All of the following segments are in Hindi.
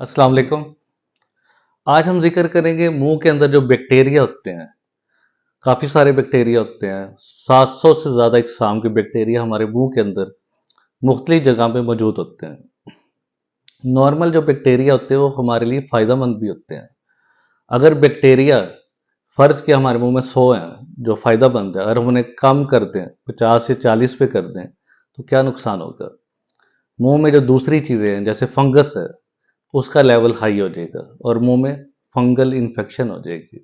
अस्सलाम वालेकुम। आज हम जिक्र करेंगे मुंह के अंदर जो बैक्टीरिया होते हैं। काफ़ी सारे बैक्टीरिया होते हैं। 700 से ज़्यादा इकसाम के बैक्टीरिया हमारे मुंह के अंदर मुख्तलिफ जगह पे मौजूद होते हैं। नॉर्मल जो बैक्टीरिया होते हैं वो हमारे लिए फ़ायदेमंद भी होते हैं। अगर बैक्टीरिया फ़र्ज़ किया हमारे मुंह में 100 हैं जो फ़ायदेमंद है, अगर हम उन्हें कम कर दें 50 से 40 पे कर दें तो क्या नुकसान होगा। मुंह में जो दूसरी चीज़ें हैं जैसे फंगस है, उसका लेवल हाई हो जाएगा और मुंह में फंगल इन्फेक्शन हो जाएगी।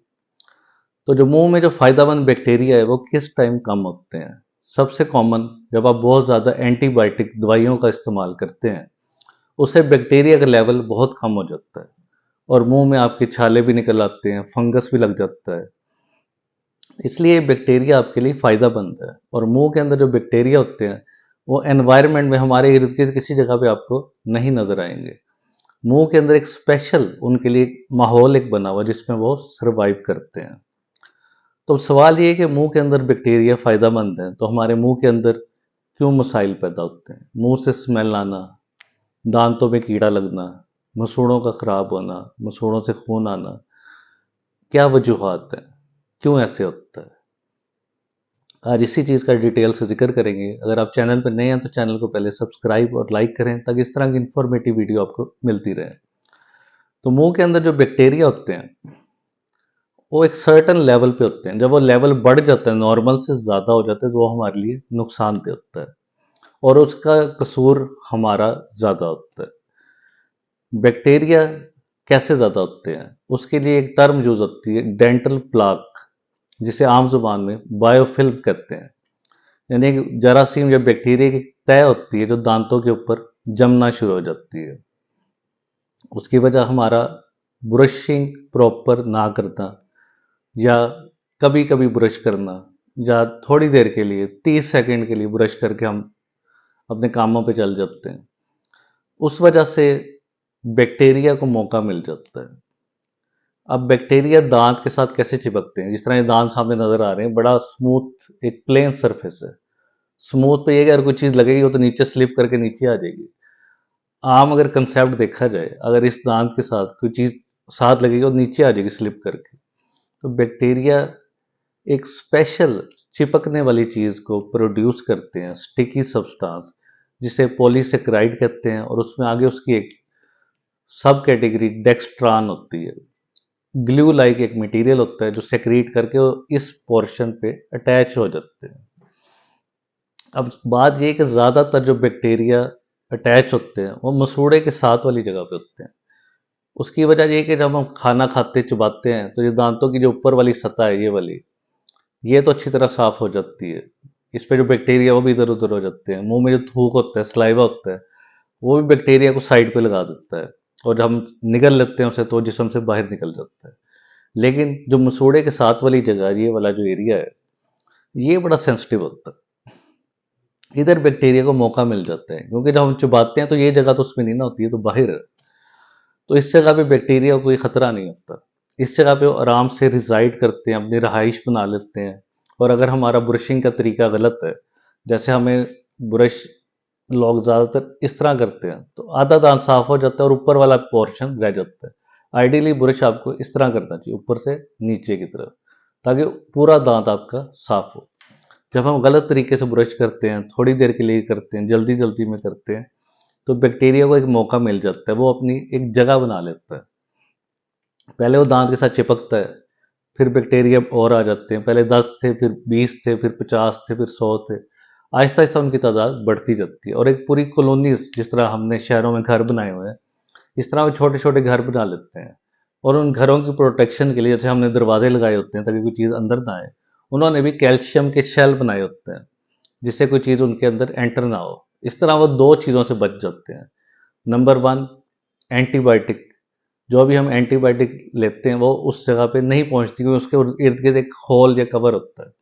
तो जो मुंह में जो फायदेमंद बैक्टीरिया है वो किस टाइम कम होते हैं। सबसे कॉमन जब आप बहुत ज़्यादा एंटीबायोटिक दवाइयों का इस्तेमाल करते हैं, उससे बैक्टीरिया का लेवल बहुत कम हो जाता है और मुंह में आपके छाले भी निकल आते हैं, फंगस भी लग जाता है। इसलिए बैक्टीरिया आपके लिए फ़ायदेमंद है। और मुंह के अंदर जो बैक्टीरिया होते हैं वो एनवायरनमेंट में हमारे इर्द गिर्द किसी जगह पे आपको नहीं नजर आएंगे। मुंह के अंदर एक स्पेशल उनके लिए एक माहौल एक बना हुआ जिसमें वो सर्वाइव करते हैं। तो सवाल ये है कि मुंह के अंदर बैक्टीरिया फ़ायदेमंद है तो हमारे मुंह के अंदर क्यों मसाइल पैदा होते हैं। मुंह से स्मेल आना, दांतों में कीड़ा लगना, मसूड़ों का ख़राब होना, मसूड़ों से खून आना, क्या वजूहात हैं, क्यों ऐसे होता है। आज इसी चीज़ का डिटेल से जिक्र करेंगे। अगर आप चैनल पर नए हैं तो चैनल को पहले सब्सक्राइब और लाइक करें ताकि इस तरह की इन्फॉर्मेटिव वीडियो आपको मिलती रहे। तो मुंह के अंदर जो बैक्टीरिया होते हैं वो एक सर्टन लेवल पे होते हैं। जब वो लेवल बढ़ जाता है, नॉर्मल से ज़्यादा हो जाता है, तो वो हमारे लिए नुकसानदेह होता है और उसका कसूर हमारा ज़्यादा होता है। बैक्टीरिया कैसे ज़्यादा होते हैं उसके लिए एक टर्म यूज होती है, डेंटल प्लाक, जिसे आम जुबान में बायोफिल्म कहते हैं। यानी एक जरासीम या बैक्टीरिया की तय होती है जो दांतों के ऊपर जमना शुरू हो जाती है। उसकी वजह हमारा ब्रशिंग प्रॉपर ना करना, या कभी कभी ब्रश करना, या थोड़ी देर के लिए 30 सेकंड के लिए ब्रश करके हम अपने कामों पे चल जाते हैं, उस वजह से बैक्टीरिया को मौका मिल जाता है। अब बैक्टीरिया दांत के साथ कैसे चिपकते हैं। जिस तरह ये दांत सामने नजर आ रहे हैं, बड़ा स्मूथ एक प्लेन सरफेस है। स्मूथ पे ये कि अगर कोई चीज़ लगेगी वो तो नीचे स्लिप करके नीचे आ जाएगी। आम अगर कंसेप्ट देखा जाए, अगर इस दांत के साथ कोई चीज़ साथ लगेगी और नीचे आ जाएगी स्लिप करके। तो बैक्टीरिया एक स्पेशल चिपकने वाली चीज़ को प्रोड्यूस करते हैं, स्टिकी सब्सटेंस, जिसे पॉलीसेकेराइड कहते हैं। और उसमें आगे उसकी एक सब कैटेगरी डेक्स्ट्रान होती है। ग्लू लाइक एक मटेरियल होता है जो सेक्रीट करके वो इस पोर्शन पे अटैच हो जाते हैं। अब बात ये है कि ज़्यादातर जो बैक्टीरिया अटैच होते हैं वो मसूड़े के साथ वाली जगह पे होते हैं। उसकी वजह ये है कि जब हम खाना खाते चबाते हैं तो ये दांतों की जो ऊपर वाली सतह है, ये वाली, ये तो अच्छी तरह साफ हो जाती है। इस पे जो बैक्टीरिया वो भी इधर उधर हो जाते हैं। मुंह में जो थूक होता है, सलाइवा होता है, वो भी बैक्टीरिया को साइड पे लगा देता है और जब हम निगल लेते हैं उसे तो जिस्म से बाहर निकल जाता है। लेकिन जो मसूड़े के साथ वाली जगह, ये वाला जो एरिया है, ये बड़ा सेंसिटिव होता है। इधर बैक्टीरिया को मौका मिल जाता है क्योंकि जब हम चबाते हैं तो ये जगह तो उसमें नहीं ना होती है, तो बाहर है। तो इस जगह पे बैक्टीरिया को कोई खतरा नहीं होता। इस जगह पे वो आराम से रिजाइड करते हैं, अपनी रहाइश बना लेते हैं। और अगर हमारा ब्रशिंग का तरीका गलत है, जैसे हमें ब्रश लोग ज़्यादातर इस तरह करते हैं, तो आधा दांत साफ हो जाता है और ऊपर वाला पोर्शन रह जाता है। आइडियली ब्रश आपको इस तरह करना चाहिए, ऊपर से नीचे की तरफ, ताकि पूरा दांत आपका साफ हो। जब हम गलत तरीके से ब्रश करते हैं, थोड़ी देर के लिए करते हैं, जल्दी जल्दी में करते हैं, तो बैक्टीरिया को एक मौका मिल जाता है, वो अपनी एक जगह बना लेता है। पहले वो दांत के साथ चिपकता है, फिर बैक्टीरिया और आ जाते हैं। पहले 10 थे, फिर 20 थे, फिर 50 थे, फिर 100 थे। आहिस्ता आहिस्ता उनकी तादाद बढ़ती जाती है और एक पूरी कॉलोनीज, जिस तरह हमने शहरों में घर बनाए हुए हैं, इस तरह वो छोटे छोटे घर बना लेते हैं। और उन घरों की प्रोटेक्शन के लिए, जैसे हमने दरवाजे लगाए होते हैं ताकि कोई चीज़ अंदर ना आए, उन्होंने भी कैल्शियम के शेल बनाए होते हैं जिससे कोई चीज़ उनके अंदर एंटर ना हो। इस तरह वो दो चीज़ों से बच जाते हैं। Number one, antibiotic. जो भी हम एंटीबायोटिक लेते हैं वो उस जगह पे नहीं पहुंचती क्योंकि उसके इर्द गिर्द एक होल या कवर होता है।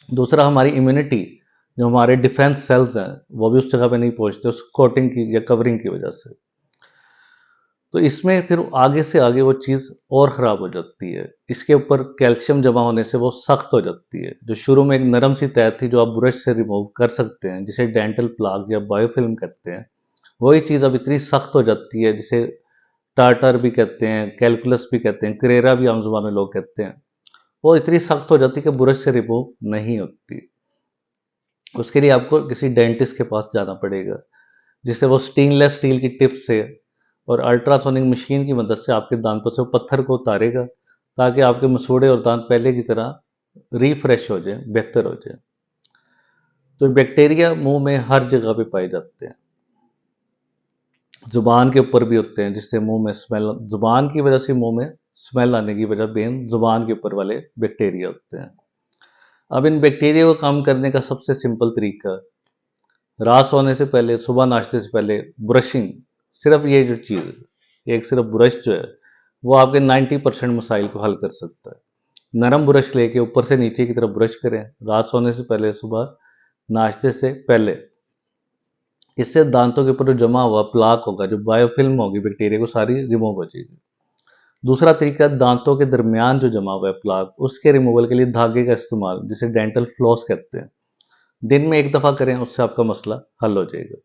दूसरा, हमारी इम्यूनिटी, जो हमारे डिफेंस सेल्स हैं, वो भी उस जगह पे नहीं पहुंचते उस कोटिंग की या कवरिंग की वजह से। तो इसमें फिर आगे से आगे वो चीज़ और ख़राब हो जाती है। इसके ऊपर कैल्शियम जमा होने से वो सख्त हो जाती है। जो शुरू में एक नरम सी तय थी जो आप ब्रश से रिमूव कर सकते हैं, जिसे डेंटल प्लाक या बायोफिल्म कहते हैं, वही चीज़ अब इतनी सख्त हो जाती है जिसे टाटर भी कहते हैं, कैलकुलस भी कहते हैं, करेरा भी आम जुबान में लोग कहते हैं, वो इतनी सख्त हो जाती है कि ब्रश से रिमूव नहीं होती। उसके लिए आपको किसी डेंटिस्ट के पास जाना पड़ेगा, जिससे वो स्टेनलेस स्टील की टिप से और अल्ट्रासोनिक मशीन की मदद से आपके दांतों से वो पत्थर को उतारेगा, ताकि आपके मसूड़े और दांत पहले की तरह रिफ्रेश हो जाए, बेहतर हो जाए। तो बैक्टीरिया मुंह में हर जगह पे पाए जाते हैं, जुबान के ऊपर भी होते हैं, जिससे मुंह में स्मेल, जुबान की वजह से मुंह में स्मेल आने की वजह मेन जुबान के ऊपर वाले बैक्टीरिया होते हैं। अब इन बैक्टीरिया को कम करने का सबसे सिंपल तरीका, रात सोने से पहले, सुबह नाश्ते से पहले ब्रशिंग, सिर्फ ये जो चीज़, एक सिर्फ ब्रश जो है वो आपके 90% मसाइल को हल कर सकता है। नरम ब्रश लेके ऊपर से नीचे की तरफ ब्रश करें रात सोने से पहले, सुबह नाश्ते से पहले। इससे दांतों के ऊपर जो जमा हुआ प्लाक होगा, जो बायोफिल्म होगी बैक्टीरिया को, सारी रिमूव हो जाएगी। दूसरा तरीका, दांतों के दरमियान जो जमा हुआ है प्लाक, उसके रिमूवल के लिए धागे का इस्तेमाल, जिसे डेंटल फ्लॉस कहते हैं। दिन में एक दफ़ा करें, उससे आपका मसला हल हो जाएगा।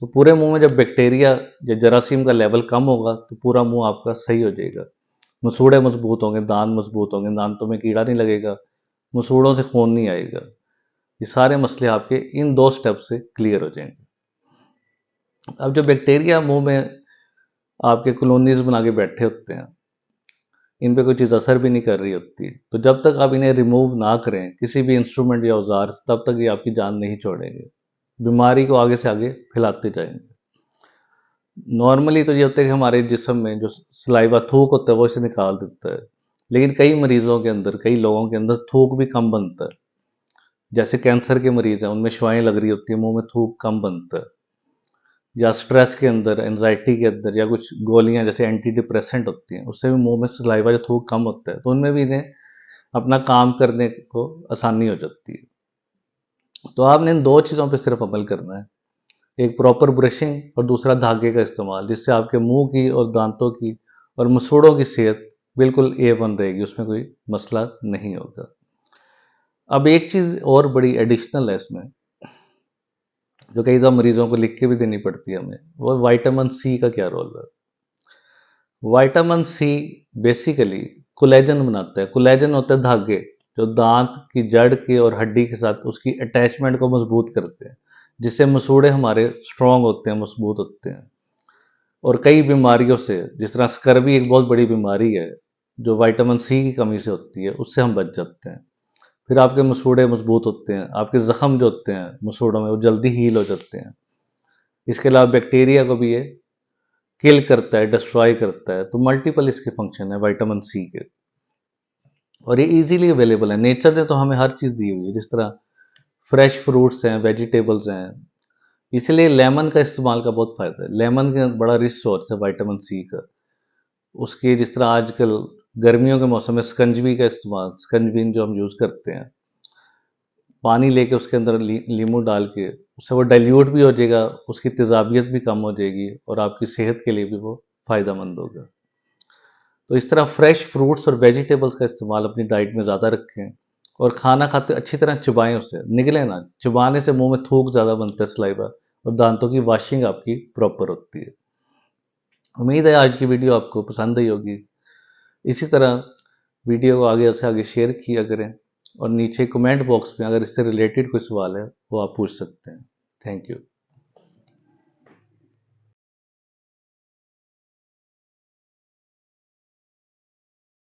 तो पूरे मुंह में जब बैक्टीरिया या जरासीम का लेवल कम होगा तो पूरा मुंह आपका सही हो जाएगा। मसूड़े मजबूत होंगे, दांत मजबूत होंगे, दांतों में कीड़ा नहीं लगेगा, मसूड़ों से खून नहीं आएगा। ये सारे मसले आपके इन 2 स्टेप से क्लियर हो जाएंगे। अब जो बैक्टीरिया मुंह में आपके कॉलोनीज बना के बैठे होते हैं, इन पे कोई चीज़ असर भी नहीं कर रही होती, तो जब तक आप इन्हें रिमूव ना करें किसी भी इंस्ट्रूमेंट या औजार से, तब तक ये आपकी जान नहीं छोड़ेंगे, बीमारी को आगे से आगे फैलाते जाएंगे। नॉर्मली तो ये होता है कि हमारे जिस्म में जो सलाइवा, थूक होता है, वो इसे निकाल देता है, लेकिन कई मरीजों के अंदर, कई लोगों के अंदर थूक भी कम बनता है। जैसे कैंसर के मरीज हैं, उनमें शुआएं लग रही होती है, मुंह में थूक कम बनता है। या स्ट्रेस के अंदर, एंजाइटी के अंदर, या कुछ गोलियां जैसे एंटी डिप्रेसेंट होती हैं, उससे भी मुंह में सलाइवा जो थूक कम होता है, तो उनमें भी इन्हें अपना काम करने को आसानी हो जाती है। तो आपने इन 2 चीज़ों पर सिर्फ अमल करना है, एक प्रॉपर ब्रशिंग और दूसरा धागे का इस्तेमाल, जिससे आपके मुंह की और दांतों की और मसूड़ों की सेहत बिल्कुल A1 रहेगी, उसमें कोई मसला नहीं होगा। अब एक चीज़ और बड़ी एडिशनल है इसमें, जो कई दफ़ा मरीजों को लिख के भी देनी पड़ती है हमें, वो विटामिन सी का क्या रोल है। विटामिन सी बेसिकली कोलेजन बनाता है। कोलेजन होता है धागे, जो दांत की जड़ के और हड्डी के साथ उसकी अटैचमेंट को मजबूत करते हैं, जिससे मसूड़े हमारे स्ट्रांग होते हैं, मजबूत होते हैं। और कई बीमारियों से, जिस तरह स्कर्वी एक बहुत बड़ी बीमारी है जो विटामिन सी की कमी से होती है, उससे हम बच जाते हैं। फिर आपके मसूड़े मजबूत होते हैं, आपके जख्म जो होते हैं मसूड़ों में वो जल्दी हील हो जाते हैं। इसके अलावा बैक्टीरिया को भी ये किल करता है, डिस्ट्रॉय करता है। तो मल्टीपल इसके फंक्शन है विटामिन सी के, और ये इजीली अवेलेबल है। नेचर ने तो हमें हर चीज़ दी हुई है, जिस तरह फ्रेश फ्रूट्स हैं, वेजिटेबल्स हैं, इसलिए लेमन का इस्तेमाल का बहुत फ़ायदा है। लेमन का बड़ा रिच सोर्स है विटामिन सी का। उसकी जिस तरह आजकल गर्मियों के मौसम में स्कंजबी का इस्तेमाल, स्कंजबीन जो हम यूज़ करते हैं, पानी लेके उसके अंदर नींबू डाल के, उससे वो डाइल्यूट भी हो जाएगा, उसकी तेज़ाबियत भी कम हो जाएगी और आपकी सेहत के लिए भी वो फ़ायदेमंद होगा। तो इस तरह फ्रेश फ्रूट्स और वेजिटेबल्स का इस्तेमाल अपनी डाइट में ज़्यादा रखें, और खाना खाते अच्छी तरह चबाएं, उसे निगलें ना। चबाने से मुंह में थूक ज़्यादा बनता है, सलाइवा, और दांतों की वॉशिंग आपकी प्रॉपर होती है। उम्मीद है आज की वीडियो आपको पसंद आई होगी। इसी तरह वीडियो को आगे से आगे शेयर किया करें, और नीचे कमेंट बॉक्स में अगर इससे रिलेटेड कोई सवाल है वो आप पूछ सकते हैं। Thank you.